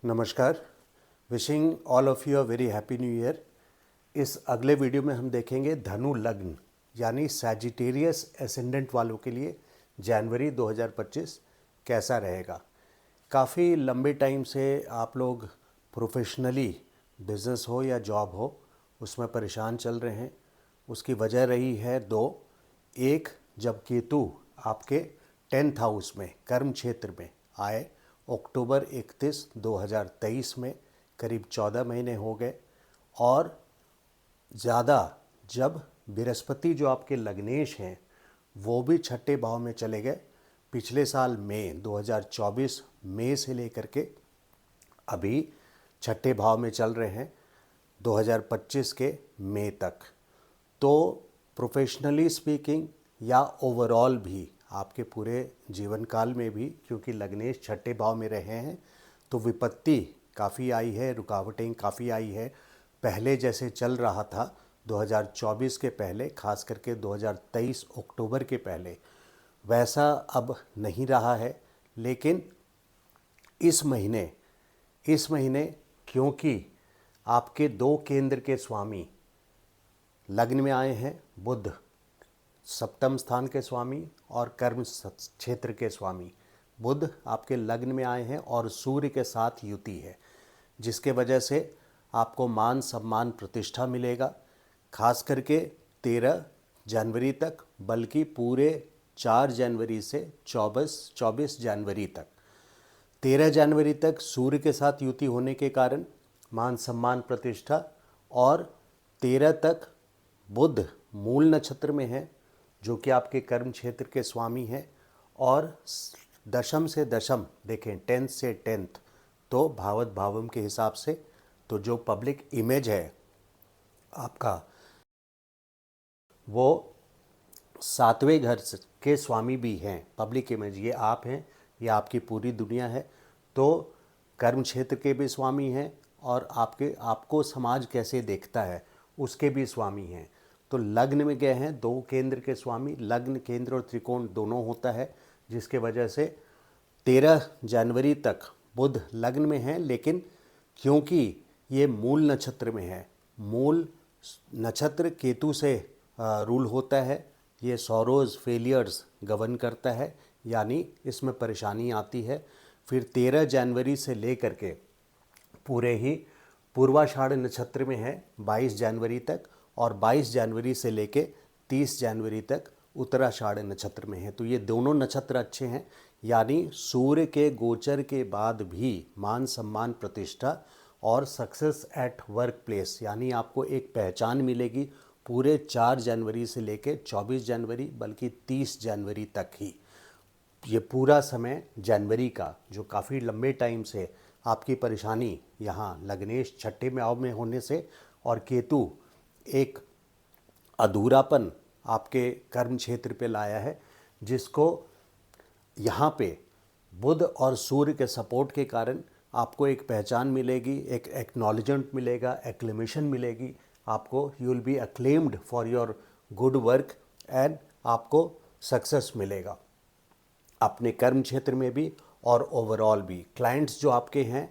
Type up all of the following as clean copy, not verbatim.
नमस्कार। Wishing all of you a very happy new year. इस अगले वीडियो में हम देखेंगे धनु लग्न यानी सैजिटेरियस एसेंडेंट वालों के लिए जनवरी 2025 कैसा रहेगा। काफ़ी लंबे टाइम से आप लोग प्रोफेशनली बिजनेस हो या जॉब हो उसमें परेशान चल रहे हैं। उसकी वजह रही है दो। एक, जब केतु आपके 10th हाउस में कर्म क्षेत्र में आए अक्टूबर 31, 2023 में, करीब 14 महीने हो गए। और ज़्यादा जब बृहस्पति जो आपके लग्नेश हैं वो भी छठे भाव में चले गए। पिछले साल मई 2024 मई से लेकर के अभी छठे भाव में चल रहे हैं 2025 के मई तक। तो प्रोफेशनली स्पीकिंग या ओवरऑल भी आपके पूरे जीवन काल में भी, क्योंकि लग्नेश छठे भाव में रहे हैं तो विपत्ति काफ़ी आई है, रुकावटें काफ़ी आई है। पहले जैसे चल रहा था 2024 के पहले, खास करके 2023 अक्टूबर के पहले, वैसा अब नहीं रहा है। लेकिन इस महीने क्योंकि आपके दो केंद्र के स्वामी लग्न में आए हैं, बुध सप्तम स्थान के स्वामी और कर्म क्षेत्र के स्वामी, बुध आपके लग्न में आए हैं और सूर्य के साथ युति है, जिसके वजह से आपको मान सम्मान प्रतिष्ठा मिलेगा। खास करके 13 जनवरी तक, बल्कि पूरे 4 जनवरी से 24 जनवरी तक। 13 जनवरी तक सूर्य के साथ युति होने के कारण मान सम्मान प्रतिष्ठा, और 13 तक बुध मूल नक्षत्र में है जो कि आपके कर्म क्षेत्र के स्वामी हैं। और दशम से दशम देखें, 10th से 10th, तो भावत भावम के हिसाब से तो जो पब्लिक इमेज है आपका वो 7वें घर के स्वामी भी हैं। पब्लिक इमेज ये आप हैं, ये आपकी पूरी दुनिया है। तो कर्म क्षेत्र के भी स्वामी हैं और आपको समाज कैसे देखता है उसके भी स्वामी हैं। तो लग्न में गए हैं दो केंद्र के स्वामी, लग्न केंद्र और त्रिकोण दोनों होता है, जिसके वजह से 13 जनवरी तक बुध लग्न में है। लेकिन क्योंकि ये मूल नक्षत्र में है, मूल नक्षत्र केतु से रूल होता है, ये सॉरोज फेलियर्स गवर्न करता है, यानी इसमें परेशानी आती है। फिर 13 जनवरी से लेकर के पूरे ही पूर्वाषाढ़ नक्षत्र में है 22 जनवरी तक, और 22 जनवरी से लेके 30 जनवरी तक उत्तराषाढ़ नक्षत्र में है। तो ये दोनों नक्षत्र अच्छे हैं, यानी सूर्य के गोचर के बाद भी मान सम्मान प्रतिष्ठा और सक्सेस एट वर्क प्लेस, यानी आपको एक पहचान मिलेगी पूरे 4 जनवरी से लेके 24 जनवरी, बल्कि 30 जनवरी तक ही। ये पूरा समय जनवरी का, जो काफ़ी लंबे टाइम से आपकी परेशानी यहाँ लग्नेश छठे भाव में होने से और केतु एक अधूरापन आपके कर्म क्षेत्र पे लाया है, जिसको यहाँ पे बुध और सूर्य के सपोर्ट के कारण आपको एक पहचान मिलेगी, एक एक्नॉलेजमेंट मिलेगा, एक्लेमेशन मिलेगी आपको। You will be acclaimed for your good work and आपको सक्सेस मिलेगा अपने कर्म क्षेत्र में भी और ओवरऑल भी। क्लाइंट्स जो आपके हैं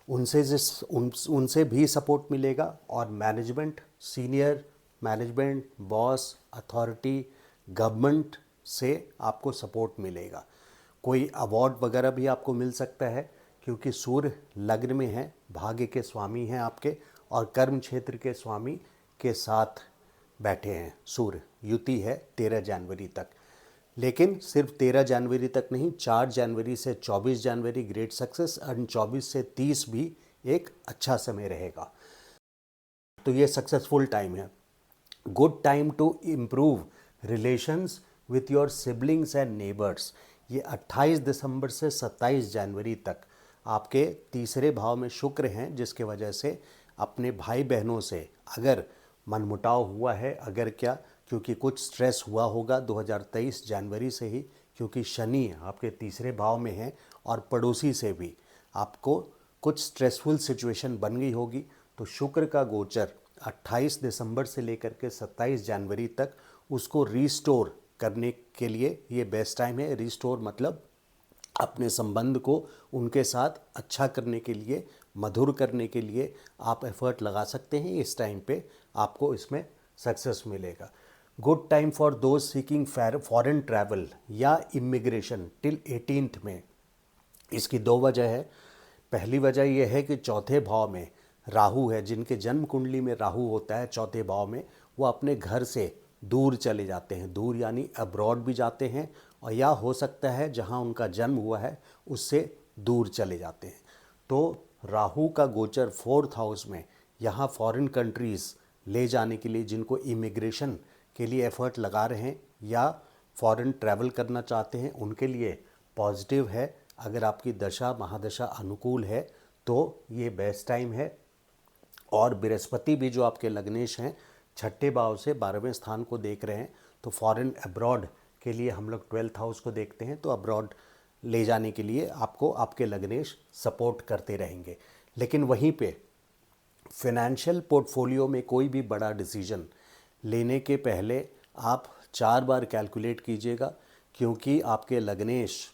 उनसे भी सपोर्ट मिलेगा, और management, senior management, boss, authority, government से आपको सपोर्ट मिलेगा। कोई अवार्ड वगैरह भी आपको मिल सकता है, क्योंकि सूर्य लग्न में है, भाग्य के स्वामी हैं आपके, और कर्म क्षेत्र के स्वामी के साथ बैठे हैं सूर्य, युति है 13 जनवरी तक। लेकिन सिर्फ 13 जनवरी तक नहीं, 4 जनवरी से 24 जनवरी ग्रेट सक्सेस, और 24 से 30 भी एक अच्छा समय रहेगा। तो ये सक्सेसफुल टाइम है, good time to improve relations with your siblings and neighbours. ये 28 दिसंबर से 27 जनवरी तक आपके तीसरे भाव में शुक्र हैं, जिसके वजह से अपने भाई बहनों से अगर मनमुटाव हुआ है, अगर क्या, क्योंकि कुछ स्ट्रेस हुआ होगा 2023 जनवरी से ही, क्योंकि शनि आपके तीसरे भाव में है, और पड़ोसी से भी आपको कुछ स्ट्रेसफुल सिचुएशन बन गई होगी। तो शुक्र का गोचर 28 दिसंबर से लेकर के 27 जनवरी तक उसको रीस्टोर करने के लिए ये बेस्ट टाइम है। रीस्टोर मतलब अपने संबंध को उनके साथ अच्छा करने के लिए, मधुर करने के लिए आप एफर्ट लगा सकते हैं। इस टाइम पे आपको इसमें सक्सेस मिलेगा। Good time for those seeking foreign travel या इमिग्रेशन टिल 18th में। इसकी दो वजह है। पहली वजह यह है कि चौथे भाव में राहु है। जिनके जन्म कुंडली में राहु होता है चौथे भाव में, वो अपने घर से दूर चले जाते हैं। दूर यानी अब्रॉड भी जाते हैं, और या हो सकता है जहां उनका जन्म हुआ है उससे दूर चले जाते हैं। तो राहु का गोचर 4th हाउस में यहाँ फॉरेन कंट्रीज़ ले जाने के लिए, जिनको इमिग्रेशन के लिए एफर्ट लगा रहे हैं या फॉरेन ट्रैवल करना चाहते हैं, उनके लिए पॉजिटिव है। अगर आपकी दशा महादशा अनुकूल है तो ये बेस्ट टाइम है। और बृहस्पति भी जो आपके लग्नेश हैं छठे भाव से 12वें स्थान को देख रहे हैं, तो फॉरेन अब्रॉड के लिए हम लोग 12th हाउस को देखते हैं, तो अब्रॉड ले जाने के लिए आपको आपके लग्नेश सपोर्ट करते रहेंगे। लेकिन वहीं पे फिनेंशियल पोर्टफोलियो में कोई भी बड़ा डिसीजन लेने के पहले आप 4 बार कैलकुलेट कीजिएगा, क्योंकि आपके लग्नेश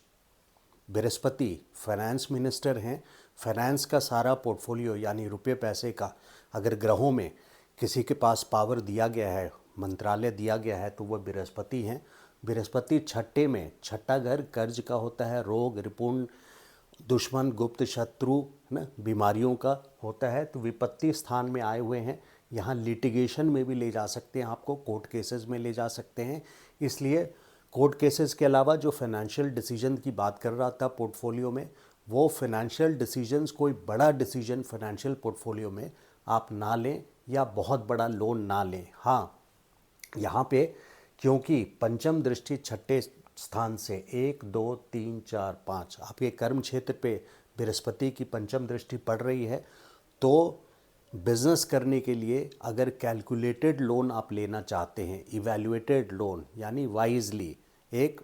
बृहस्पति फाइनेंस मिनिस्टर हैं। फाइनेंस का सारा पोर्टफोलियो यानी रुपये पैसे का अगर ग्रहों में किसी के पास पावर दिया गया है, मंत्रालय दिया गया है, तो वह बृहस्पति हैं। बृहस्पति छठे में, छठा घर कर्ज का होता है, रोग रिपुण दुश्मन गुप्त शत्रु है ना, बीमारियों का होता है। तो विपत्ति स्थान में आए हुए हैं। यहाँ लिटिगेशन में भी ले जा सकते हैं, आपको कोर्ट केसेस में ले जा सकते हैं। इसलिए कोर्ट केसेस के अलावा जो फाइनेंशियल डिसीजन की बात कर रहा था पोर्टफोलियो में, वो फाइनेंशियल डिसीजंस कोई बड़ा डिसीजन फाइनेंशियल पोर्टफोलियो में आप ना लें या बहुत बड़ा लोन ना लें। हाँ, यहाँ पे क्योंकि पंचम दृष्टि छठे स्थान से 1 2 3 4 5 आपके कर्म क्षेत्र पे बृहस्पति की पंचम दृष्टि पड़ रही है, तो बिजनेस करने के लिए अगर कैलकुलेटेड लोन आप लेना चाहते हैं, इवैल्यूएटेड लोन यानी वाइजली एक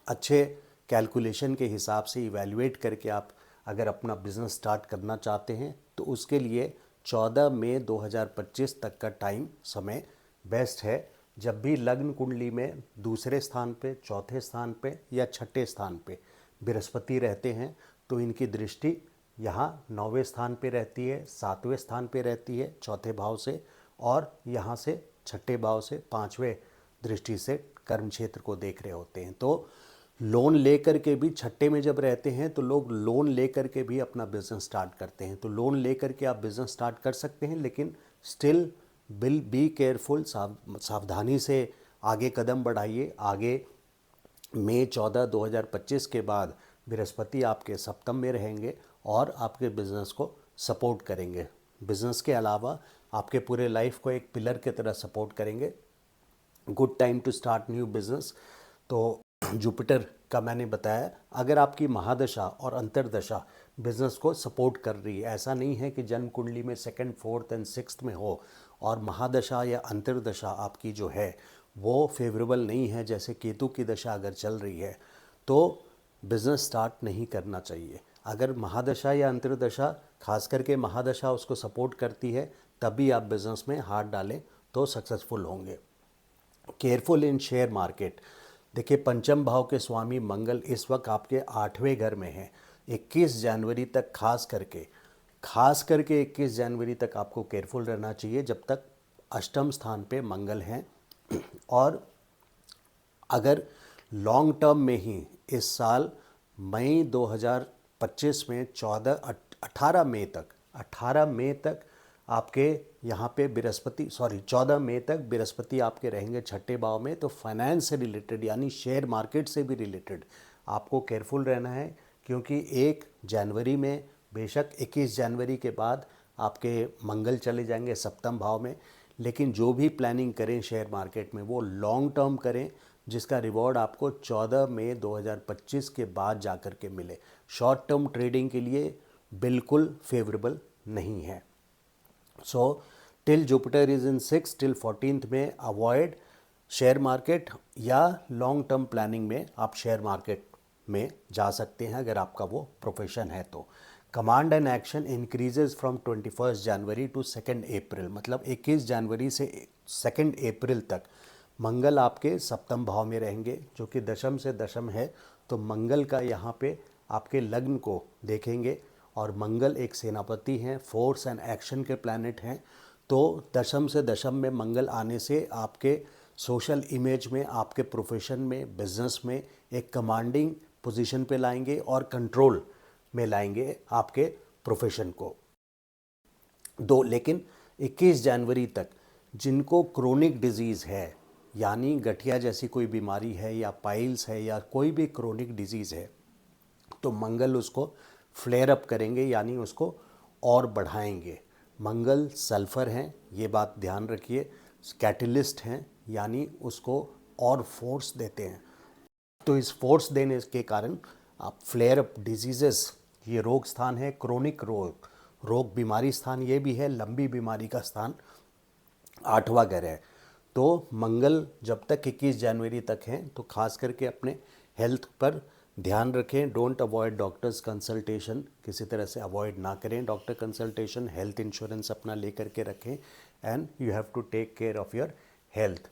अच्छे कैलकुलेशन के हिसाब से इवैल्यूएट करके आप अगर अपना बिजनेस स्टार्ट करना चाहते हैं, तो उसके लिए 14 मई 2025 तक का टाइम समय बेस्ट है। जब भी लग्न कुंडली में दूसरे स्थान पे, चौथे स्थान पे या छठे स्थान पे बृहस्पति रहते हैं, तो इनकी दृष्टि यहाँ 9वें स्थान पे रहती है, 7वें स्थान पे रहती है चौथे भाव से, और यहाँ से छठे भाव से 5वें दृष्टि से कर्म क्षेत्र को देख रहे होते हैं। तो लोन लेकर के भी छठे में जब रहते हैं, तो लोग लोन लेकर के भी अपना बिजनेस स्टार्ट करते हैं। तो लोन लेकर के आप बिजनेस स्टार्ट कर सकते हैं, लेकिन स्टिल विल बी केयरफुल, सावधानी से आगे कदम बढ़ाइए। आगे मई 14 2025 के बाद बृहस्पति आपके सप्तम में रहेंगे और आपके बिजनेस को सपोर्ट करेंगे। बिजनेस के अलावा आपके पूरे लाइफ को एक पिलर की तरह सपोर्ट करेंगे। Good time to start new business. तो जुपिटर का मैंने बताया, अगर आपकी महादशा और अंतर्दशा बिजनेस को सपोर्ट कर रही है, ऐसा नहीं है कि जन्म कुंडली में 2nd 4th एंड 6th में हो और महादशा या अंतर्दशा आपकी जो है वो फेवरेबल नहीं है, जैसे केतु की दशा अगर चल रही है, तो बिज़नेस स्टार्ट नहीं करना चाहिए। अगर महादशा या अंतर्दशा, खास करके महादशा उसको सपोर्ट करती है, तभी आप बिज़नेस में हाथ डालें तो सक्सेसफुल होंगे। Careful in share market. देखिए, पंचम भाव के स्वामी मंगल इस वक्त आपके 8वें घर में हैं। 21 जनवरी तक खास करके 21 जनवरी तक आपको केयरफुल रहना चाहिए, जब तक अष्टम स्थान पे मंगल हैं। और अगर लॉन्ग टर्म में ही इस साल मई 2025 में 18 मई तक आपके यहाँ पे बृहस्पति 14 मई तक बृहस्पति आपके रहेंगे छठे भाव में। तो फाइनेंस से रिलेटेड यानी शेयर मार्केट से भी रिलेटेड आपको केयरफुल रहना है, क्योंकि 1 जनवरी में, बेशक 21 जनवरी के बाद आपके मंगल चले जाएंगे सप्तम भाव में, लेकिन जो भी प्लानिंग करें शेयर मार्केट में वो लॉन्ग टर्म करें, जिसका रिवॉर्ड आपको 14 मई 2025 के बाद जाकर के मिले। शॉर्ट टर्म ट्रेडिंग के लिए बिल्कुल फेवरेबल नहीं है। So till Jupiter is in 6 till 14th में अवॉइड शेयर मार्केट, या लॉन्ग टर्म प्लानिंग में आप शेयर मार्केट में जा सकते हैं अगर आपका वो प्रोफेशन है तो। Command and action increases from 21 January to 2 April, मतलब 21 जनवरी से 2 अप्रैल तक मंगल आपके सप्तम भाव में रहेंगे, जो कि दशम से दशम है। तो मंगल का यहाँ पे आपके लग्न को देखेंगे और मंगल एक सेनापति हैं, फोर्स एंड एक्शन के प्लैनेट हैं, तो दशम से दशम में मंगल आने से आपके सोशल इमेज में, आपके प्रोफेशन में, बिजनेस में एक कमांडिंग पोजीशन पे लाएंगे और कंट्रोल में लाएंगे आपके प्रोफेशन को। लेकिन 21 जनवरी तक जिनको क्रोनिक डिजीज़ है, यानी गठिया जैसी कोई बीमारी है या पाइल्स है या कोई भी क्रोनिक डिजीज़ है, तो मंगल उसको फ्लेयर अप करेंगे, यानी उसको और बढ़ाएंगे। मंगल सल्फर हैं, ये बात ध्यान रखिए, कैटलिस्ट हैं, यानी उसको और फोर्स देते हैं। तो इस फोर्स देने के कारण आप फ्लेयर अप डिजीजेस, ये रोग स्थान है, क्रोनिक रोग बीमारी स्थान ये भी है, लंबी बीमारी का स्थान 8वां घर है। तो मंगल जब तक 21 जनवरी तक हैं तो खास करके अपने हेल्थ पर ध्यान रखें। डोंट अवॉइड डॉक्टर्स कंसल्टेशन, किसी तरह से अवॉइड ना करें डॉक्टर कंसल्टेशन। हेल्थ इंश्योरेंस अपना लेकर के रखें and you have to take care of your health.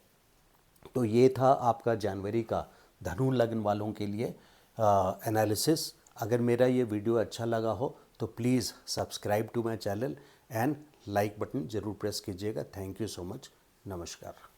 तो ये था आपका जनवरी का धनु लग्न वालों के लिए एनालिसिस। अगर मेरा ये वीडियो अच्छा लगा हो तो please subscribe to my channel and like button ज़रूर प्रेस कीजिएगा। Thank you so much. नमस्कार।